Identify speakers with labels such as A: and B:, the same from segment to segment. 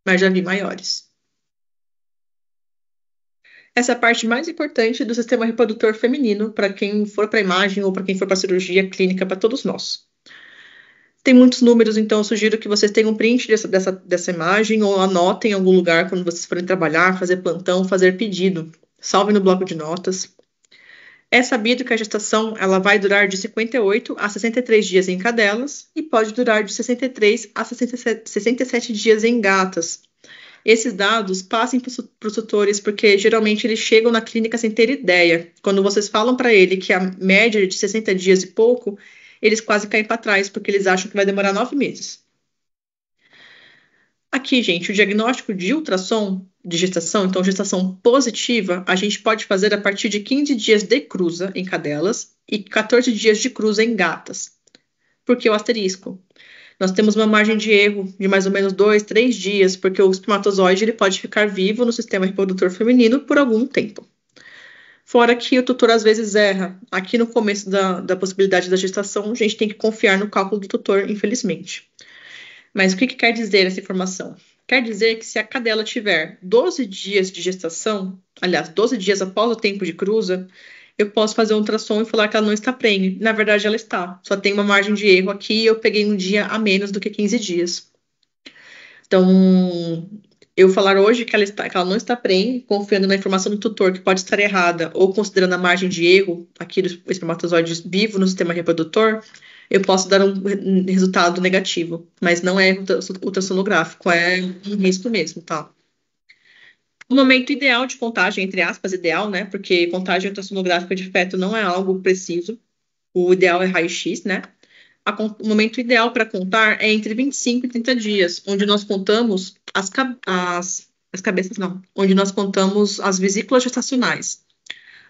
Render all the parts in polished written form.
A: mas já vi maiores. Essa é a parte mais importante do sistema reprodutor feminino, para quem for para a imagem ou para quem for para a cirurgia clínica, para todos nós. Tem muitos números, então eu sugiro que vocês tenham um print dessa imagem ou anotem em algum lugar quando vocês forem trabalhar, fazer plantão, fazer pedido. Salve no bloco de notas. É sabido que a gestação ela vai durar de 58 a 63 dias em cadelas e pode durar de 63 a 67 dias em gatas. Esses dados passem para os tutores porque geralmente eles chegam na clínica sem ter ideia. Quando vocês falam para ele que a média é de 60 dias e pouco, eles quase caem para trás porque eles acham que vai demorar 9 meses. Aqui, gente, o diagnóstico de ultrassom de gestação, então gestação positiva, a gente pode fazer a partir de 15 dias de cruza em cadelas e 14 dias de cruza em gatas. Por que o asterisco? Nós temos uma margem de erro de mais ou menos 2, 3 dias, porque o espermatozoide ele pode ficar vivo no sistema reprodutor feminino por algum tempo. Fora que o tutor às vezes erra. Aqui no começo da possibilidade da gestação, a gente tem que confiar no cálculo do tutor, infelizmente. Mas o que quer dizer essa informação? Quer dizer que se a cadela tiver 12 dias de gestação, aliás, 12 dias após o tempo de cruza, eu posso fazer um ultrassom e falar que ela não está prenhe. Na verdade, ela está. Só tem uma margem de erro aqui e eu peguei um dia a menos do que 15 dias. Então, eu falar hoje que que ela não está prenhe, confiando na informação do tutor que pode estar errada, ou considerando a margem de erro aqui do espermatozoide vivo no sistema reprodutor, eu posso dar um resultado negativo, mas não é ultrassonográfico, é um risco mesmo, tá? O momento ideal de contagem, entre aspas, ideal, né? Porque contagem ultrassonográfica de feto não é algo preciso. O ideal é raio-x, né? O momento ideal para contar é entre 25 e 30 dias, onde nós contamos as cabeças, não, onde nós contamos as vesículas gestacionais.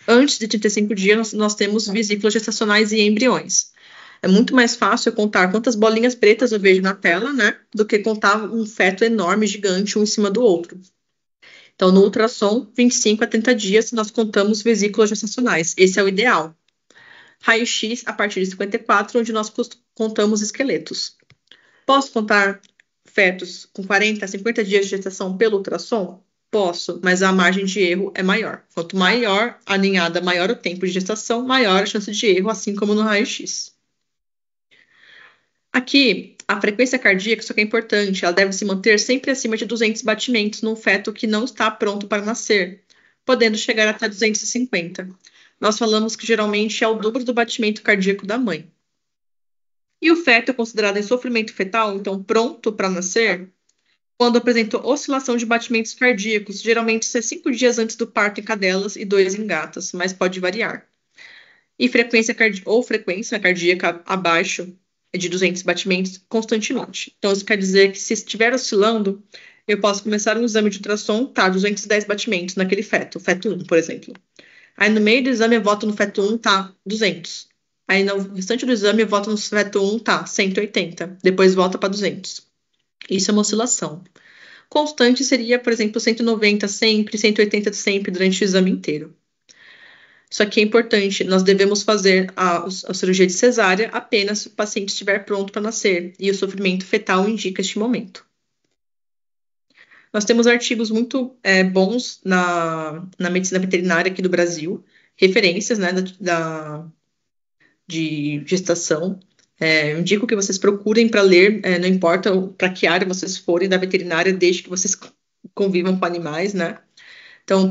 A: Antes de 35 dias, nós temos vesículas gestacionais e embriões. É muito mais fácil eu contar quantas bolinhas pretas eu vejo na tela, né, do que contar um feto enorme, gigante, um em cima do outro. Então, no ultrassom, 25 a 30 dias, nós contamos vesículas gestacionais. Esse é o ideal. Raio-X a partir de 54, onde nós contamos esqueletos. Posso contar fetos com 40 a 50 dias de gestação pelo ultrassom? Posso, mas a margem de erro é maior. Quanto maior a ninhada, maior o tempo de gestação, maior a chance de erro, assim como no raio-x. Aqui, a frequência cardíaca, isso aqui é importante, ela deve se manter sempre acima de 200 batimentos num feto que não está pronto para nascer, podendo chegar até 250. Nós falamos que geralmente é o dobro do batimento cardíaco da mãe. E o feto é considerado em sofrimento fetal, então pronto para nascer, quando apresentou oscilação de batimentos cardíacos, geralmente isso é 5 dias antes do parto em cadelas e 2 em gatas, mas pode variar. E frequência cardíaca abaixo de 200 batimentos constantemente. Então, isso quer dizer que se estiver oscilando, eu posso começar um exame de ultrassom, tá, 210 batimentos naquele feto 1, por exemplo. Aí no meio do exame eu volto no feto 1, tá, 200. Aí no restante do exame eu volto no feto 1, tá, 180. Depois volta para 200. Isso é uma oscilação. Constante seria, por exemplo, 190 sempre, 180 sempre durante o exame inteiro. Isso aqui é importante. Nós devemos fazer a cirurgia de cesárea apenas se o paciente estiver pronto para nascer e o sofrimento fetal indica este momento. Nós temos artigos muito bons na medicina veterinária aqui do Brasil, referências, né, de gestação. Eu indico que vocês procurem para ler, não importa para que área vocês forem da veterinária, desde que vocês convivam com animais, né? Então,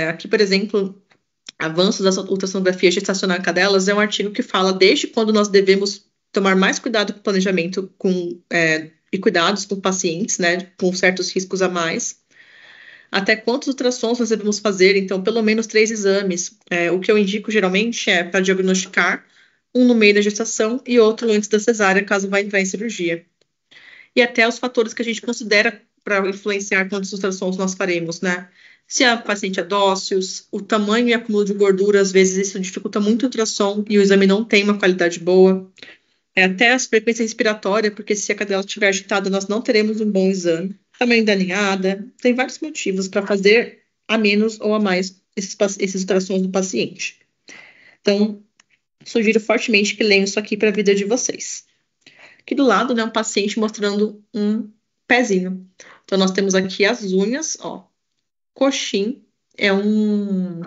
A: aqui, por exemplo, Avanços da ultrassonografia gestacional em cadelas é um artigo que fala desde quando nós devemos tomar mais cuidado com o planejamento e cuidados com pacientes, né, com certos riscos a mais, até quantos ultrassons nós devemos fazer, então pelo menos 3 exames. O que eu indico geralmente é para diagnosticar um no meio da gestação e outro antes da cesárea, caso vá entrar em cirurgia. E até os fatores que a gente considera para influenciar quantos ultrassons nós faremos, né? Se a paciente é dócil, o tamanho e acúmulo de gordura, às vezes isso dificulta muito o ultrassom e o exame não tem uma qualidade boa. Até a frequência respiratória, porque se a cadela estiver agitada, nós não teremos um bom exame. Tamanho da ninhada, tem vários motivos para fazer a menos ou a mais esses ultrassons do paciente. Então, sugiro fortemente que leiam isso aqui para a vida de vocês. Aqui do lado, né, um paciente mostrando um pezinho. Então, nós temos aqui as unhas, ó. Coxim é um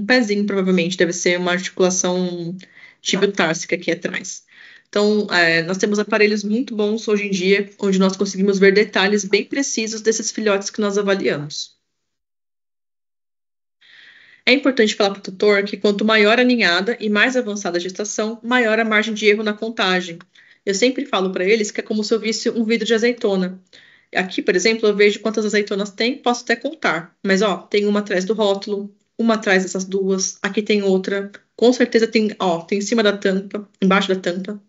A: pezinho, provavelmente, deve ser uma articulação tibio-társica aqui atrás. Então, nós temos aparelhos muito bons hoje em dia, onde nós conseguimos ver detalhes bem precisos desses filhotes que nós avaliamos. É importante falar para o tutor que quanto maior a ninhada e mais avançada a gestação, maior a margem de erro na contagem. Eu sempre falo para eles que é como se eu visse um vidro de azeitona. Aqui, por exemplo, eu vejo quantas azeitonas tem, posso até contar. Mas, ó, tem uma atrás do rótulo, uma atrás dessas duas, aqui tem outra. Com certeza tem, ó, tem em cima da tampa, embaixo da tampa.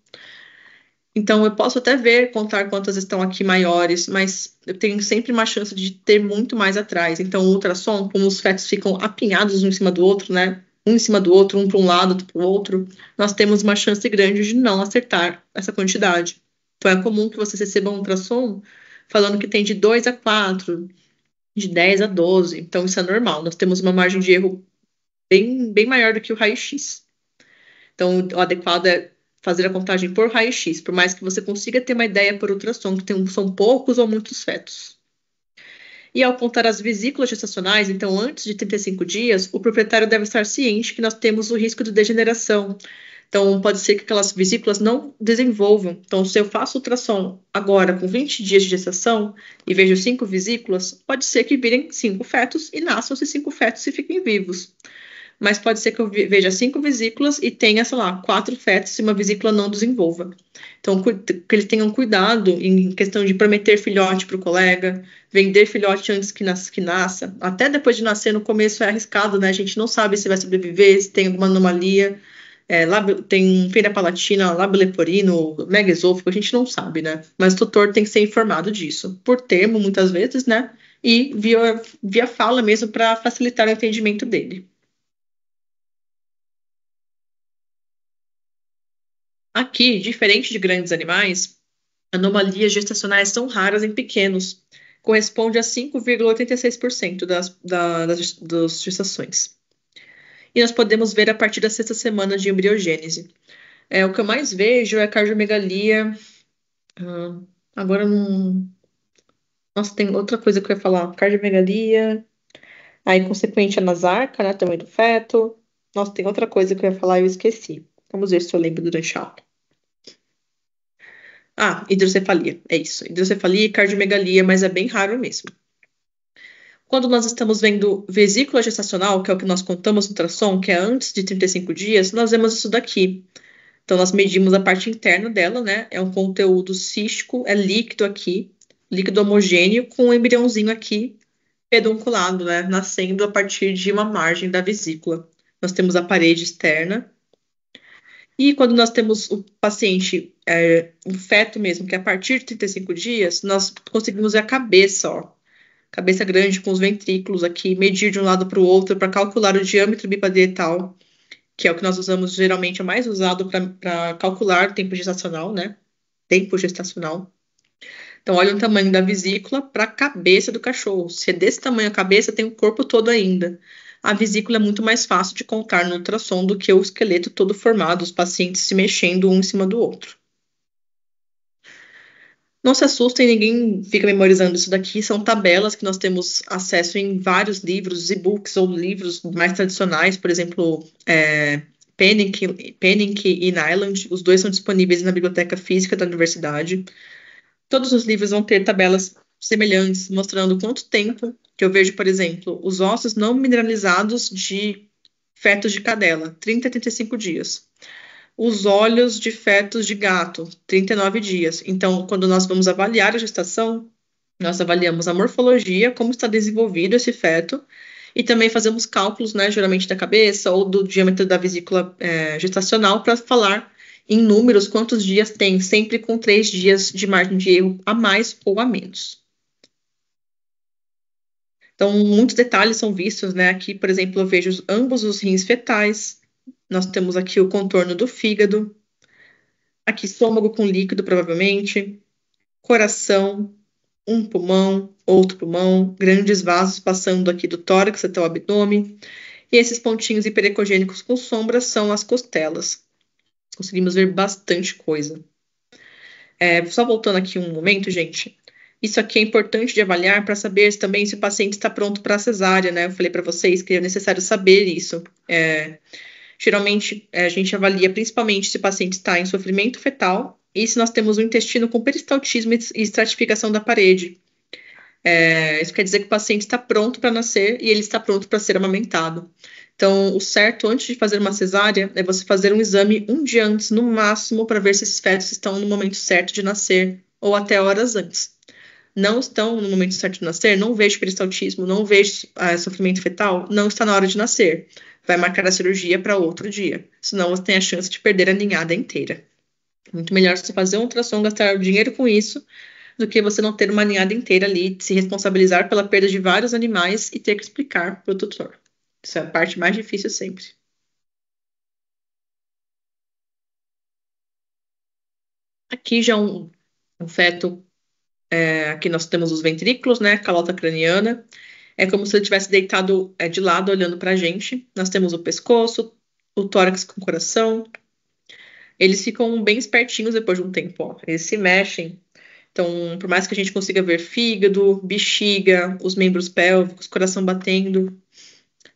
A: Então, eu posso até ver, contar quantas estão aqui maiores, mas eu tenho sempre uma chance de ter muito mais atrás. Então, o ultrassom, como os fetos ficam apinhados um em cima do outro, né? Um em cima do outro, um para um lado, outro para o outro, nós temos uma chance grande de não acertar essa quantidade. Então, é comum que vocês recebam um ultrassom falando que tem de 2 a 4, de 10 a 12. Então, isso é normal. Nós temos uma margem de erro bem maior do que o raio-x. Então, o adequado é fazer a contagem por raio-x, por mais que você consiga ter uma ideia por ultrassom, que são poucos ou muitos fetos. E ao contar as vesículas gestacionais, então antes de 35 dias, o proprietário deve estar ciente que nós temos o risco de degeneração. Então, pode ser que aquelas vesículas não desenvolvam. Então, se eu faço ultrassom agora com 20 dias de gestação e vejo 5 vesículas, pode ser que virem 5 fetos e nasçam esses 5 fetos e fiquem vivos. Mas pode ser que eu veja 5 vesículas e tenha, sei lá, 4 fetos e uma vesícula não desenvolva. Então, que eles tenham cuidado em questão de prometer filhote para o colega, vender filhote antes que nasça. Até depois de nascer, no começo é arriscado, né? A gente não sabe se vai sobreviver, se tem alguma anomalia. Tem feira palatina, lábio leporino, mega esôfago, a gente não sabe, né? Mas o tutor tem que ser informado disso, por termo, muitas vezes, né? E via fala mesmo para facilitar o entendimento dele. Aqui, diferente de grandes animais, anomalias gestacionais são raras em pequenos, corresponde a 5,86% das gestações. E nós podemos ver a partir da sexta semana de embriogênese. O que eu mais vejo é cardiomegalia. ah, Agora não. Nossa, tem outra coisa que eu ia falar. Cardiomegalia. Aí, consequente, a nasarca, né? Tamanho do feto. Nossa, tem outra coisa que eu ia falar e eu esqueci. Vamos ver se eu lembro durante a aula. Hidrocefalia, é isso. Hidrocefalia e cardiomegalia, mas é bem raro mesmo. Quando nós estamos vendo vesícula gestacional, que é o que nós contamos no ultrassom, que é antes de 35 dias, nós vemos isso daqui. Então, nós medimos a parte interna dela, né? É um conteúdo cístico, é líquido aqui, líquido homogêneo, com um embriãozinho aqui, pedunculado, né? Nascendo a partir de uma margem da vesícula. Nós temos a parede externa. E quando nós temos o paciente, um feto mesmo, que é a partir de 35 dias, nós conseguimos ver a cabeça, ó. Cabeça grande com os ventrículos aqui, medir de um lado para o outro para calcular o diâmetro biparietal, que é o que nós usamos geralmente, é mais usado para calcular o tempo gestacional, né? Tempo gestacional. Então, olha o tamanho da vesícula para a cabeça do cachorro. Se é desse tamanho a cabeça, tem o corpo todo ainda. A vesícula é muito mais fácil de contar no ultrassom do que o esqueleto todo formado, os pacientes se mexendo um em cima do outro. Não se assustem, ninguém fica memorizando isso daqui. São tabelas que nós temos acesso em vários livros, e-books ou livros mais tradicionais, por exemplo, Pennick e Nyland. Os dois são disponíveis na biblioteca física da universidade. Todos os livros vão ter tabelas semelhantes, mostrando quanto tempo que eu vejo, por exemplo, os ossos não mineralizados de fetos de cadela, 30 a 35 dias. Os olhos de fetos de gato, 39 dias. Então, quando nós vamos avaliar a gestação, nós avaliamos a morfologia, como está desenvolvido esse feto, e também fazemos cálculos, né, geralmente da cabeça ou do diâmetro da vesícula gestacional, para falar em números quantos dias tem, sempre com 3 dias de margem de erro a mais ou a menos. Então, muitos detalhes são vistos, né? Aqui, por exemplo, eu vejo ambos os rins fetais. Nós temos aqui o contorno do fígado. Aqui, estômago com líquido, provavelmente. Coração, um pulmão, outro pulmão. Grandes vasos passando aqui do tórax até o abdômen. E esses pontinhos hiperecogênicos com sombra são as costelas. Conseguimos ver bastante coisa. Só voltando aqui um momento, gente. Isso aqui é importante de avaliar para saber também se o paciente está pronto para a cesárea, né? Eu falei para vocês que é necessário saber isso. Geralmente, a gente avalia principalmente se o paciente está em sofrimento fetal e se nós temos um intestino com peristaltismo e estratificação da parede. Isso quer dizer que o paciente está pronto para nascer e ele está pronto para ser amamentado. Então, o certo antes de fazer uma cesárea é você fazer um exame um dia antes, no máximo, para ver se esses fetos estão no momento certo de nascer ou até horas antes. Não estão no momento certo de nascer, não vejo peristaltismo, não vejo sofrimento fetal, não está na hora de nascer. Vai marcar a cirurgia para outro dia, senão você tem a chance de perder a ninhada inteira. Muito melhor você fazer um ultrassom, gastar dinheiro com isso, do que você não ter uma ninhada inteira ali, se responsabilizar pela perda de vários animais e ter que explicar para o tutor. Isso é a parte mais difícil sempre. Aqui já um feto, aqui nós temos os ventrículos, né, calota craniana. É como se ele tivesse deitado de lado, olhando para a gente. Nós temos o pescoço, o tórax com o coração. Eles ficam bem espertinhos depois de um tempo, ó. Eles se mexem. Então, por mais que a gente consiga ver fígado, bexiga, os membros pélvicos, coração batendo,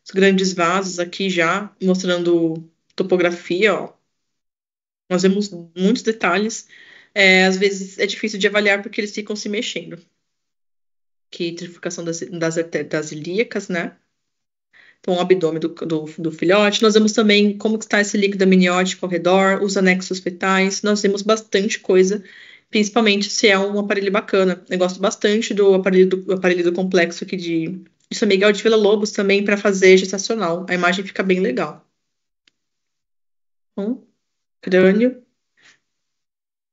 A: os grandes vasos aqui já, mostrando topografia, ó. Nós vemos muitos detalhes. Às vezes é difícil de avaliar porque eles ficam se mexendo. Aqui, trificação das ilíacas, né? Então, o abdômen do filhote. Nós vemos também como está esse líquido amniótico ao redor, os anexos fetais. Nós vemos bastante coisa, principalmente se é um aparelho bacana. Eu gosto bastante do aparelho do complexo aqui de São Miguel de Villa-Lobos também para fazer gestacional. A imagem fica bem legal. Então, crânio,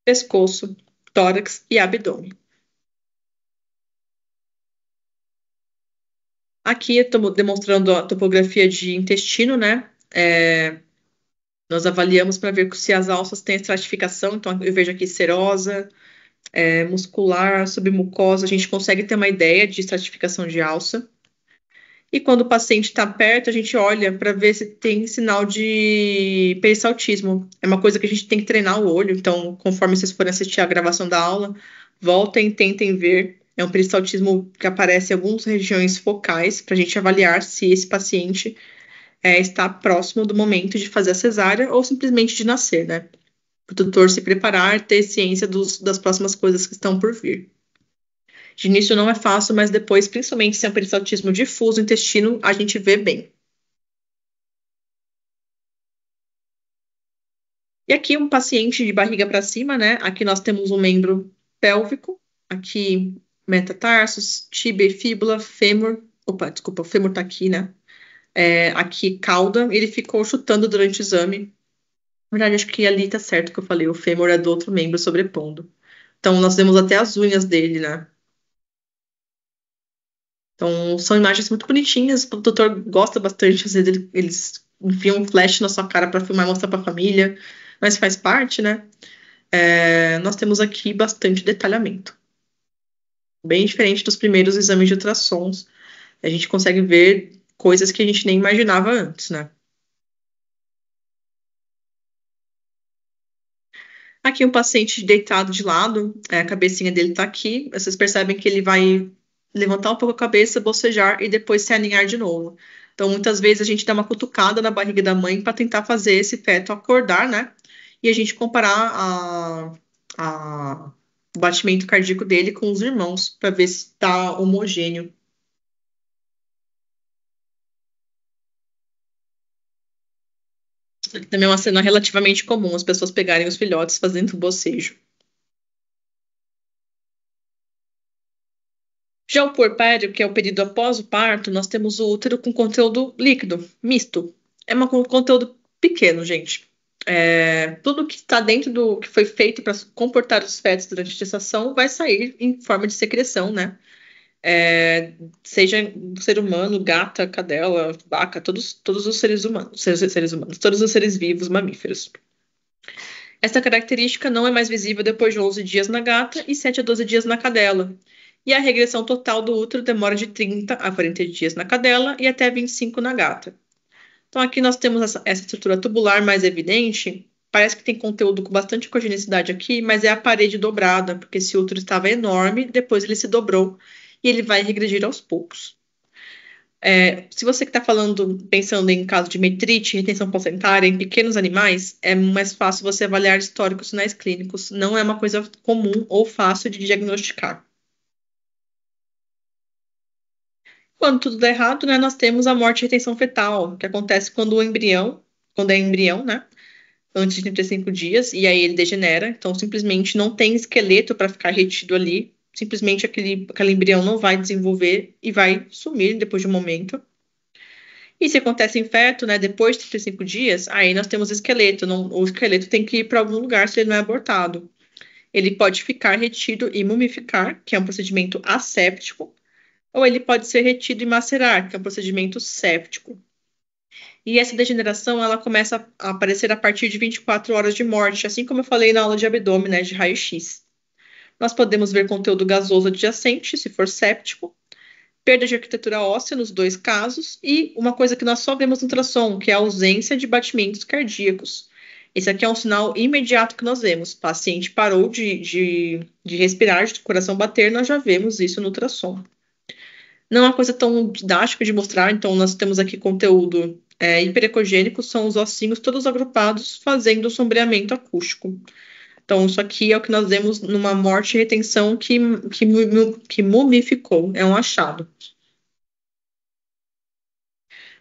A: pescoço, tórax e abdômen. Aqui eu estou demonstrando a topografia de intestino, né? Nós avaliamos para ver se as alças têm estratificação, então eu vejo aqui serosa, muscular, submucosa, a gente consegue ter uma ideia de estratificação de alça. E quando o paciente está perto, a gente olha para ver se tem sinal de peristaltismo. É uma coisa que a gente tem que treinar o olho, então, conforme vocês forem assistir a gravação da aula, voltem, tentem ver. É um peristaltismo que aparece em algumas regiões focais, para a gente avaliar se esse paciente está próximo do momento de fazer a cesárea ou simplesmente de nascer, né? Para o tutor se preparar, ter ciência das próximas coisas que estão por vir. De início não é fácil, mas depois, principalmente se é um peristaltismo difuso intestino, a gente vê bem. E aqui um paciente de barriga para cima, né? Aqui nós temos um membro pélvico, aqui metatarsos, tíbia e fíbula, fêmur. Opa, desculpa, o fêmur tá aqui, né? Aqui cauda, ele ficou chutando durante o exame. Na verdade, acho que ali tá certo que eu falei, o fêmur é do outro membro sobrepondo. Então, nós vemos até as unhas dele, né? Então, são imagens muito bonitinhas. O doutor gosta bastante, às vezes eles enfiam um flash na sua cara para filmar e mostrar para a família, mas faz parte, né? Nós temos aqui bastante detalhamento. Bem diferente dos primeiros exames de ultrassons. A gente consegue ver coisas que a gente nem imaginava antes, né? Aqui um paciente deitado de lado, a cabecinha dele tá aqui. Vocês percebem que ele vai levantar um pouco a cabeça, bocejar e depois se aninhar de novo. Então, muitas vezes a gente dá uma cutucada na barriga da mãe para tentar fazer esse feto acordar, né? E a gente comparar o batimento cardíaco dele com os irmãos para ver se está homogêneo. Também é uma cena relativamente comum, as pessoas pegarem os filhotes fazendo bocejo. Já o puerpério, que é o período após o parto, nós temos o útero com conteúdo líquido, misto. É um conteúdo pequeno, gente. Tudo que está dentro do que foi feito para comportar os fetos durante a gestação vai sair em forma de secreção, né? Seja do ser humano, gata, cadela, vaca, todos os seres humanos, todos os seres vivos, mamíferos. Essa característica não é mais visível depois de 11 dias na gata e 7 a 12 dias na cadela. E a regressão total do útero demora de 30 a 40 dias na cadela e até 25 na gata. Então, aqui nós temos essa estrutura tubular mais evidente, Parece que tem conteúdo com bastante cogenicidade aqui, mas é a parede dobrada, porque esse útero estava enorme, depois ele se dobrou e ele vai regredir aos poucos. Se você que está falando, pensando em caso de metrite, retenção placentária em pequenos animais, é mais fácil você avaliar históricos sinais clínicos. Não é uma coisa comum ou fácil de diagnosticar. Quando tudo dá errado, né, nós temos a morte e retenção fetal, que acontece quando é embrião, né, antes de 35 dias, e aí ele degenera, então simplesmente não tem esqueleto para ficar retido ali, simplesmente aquele embrião não vai desenvolver e vai sumir depois de um momento. E se acontece em feto, né, depois de 35 dias, aí nós temos esqueleto. O esqueleto tem que ir para algum lugar se ele não é abortado. Ele pode ficar retido e mumificar, que é um procedimento asséptico, ou ele pode ser retido e macerar, que é um procedimento séptico. E essa degeneração, ela começa a aparecer a partir de 24 horas de morte, assim como eu falei na aula de abdômen, né, de raio-x. Nós podemos ver conteúdo gasoso adjacente, se for séptico, perda de arquitetura óssea nos dois casos, e uma coisa que nós só vemos no ultrassom, que é a ausência de batimentos cardíacos. Esse aqui é um sinal imediato que nós vemos. O paciente parou de respirar, de coração bater, nós já vemos isso no ultrassom. Não é uma coisa tão didática de mostrar, então nós temos aqui conteúdo hiperecogênico, são os ossinhos todos agrupados fazendo sombreamento acústico. Então, isso aqui é o que nós vemos numa morte e retenção que mumificou, é um achado.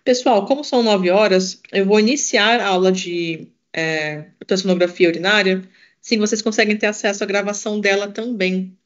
A: Pessoal, como são 9 horas, eu vou iniciar a aula de ultrassonografia urinária. Sim, vocês conseguem ter acesso à gravação dela também.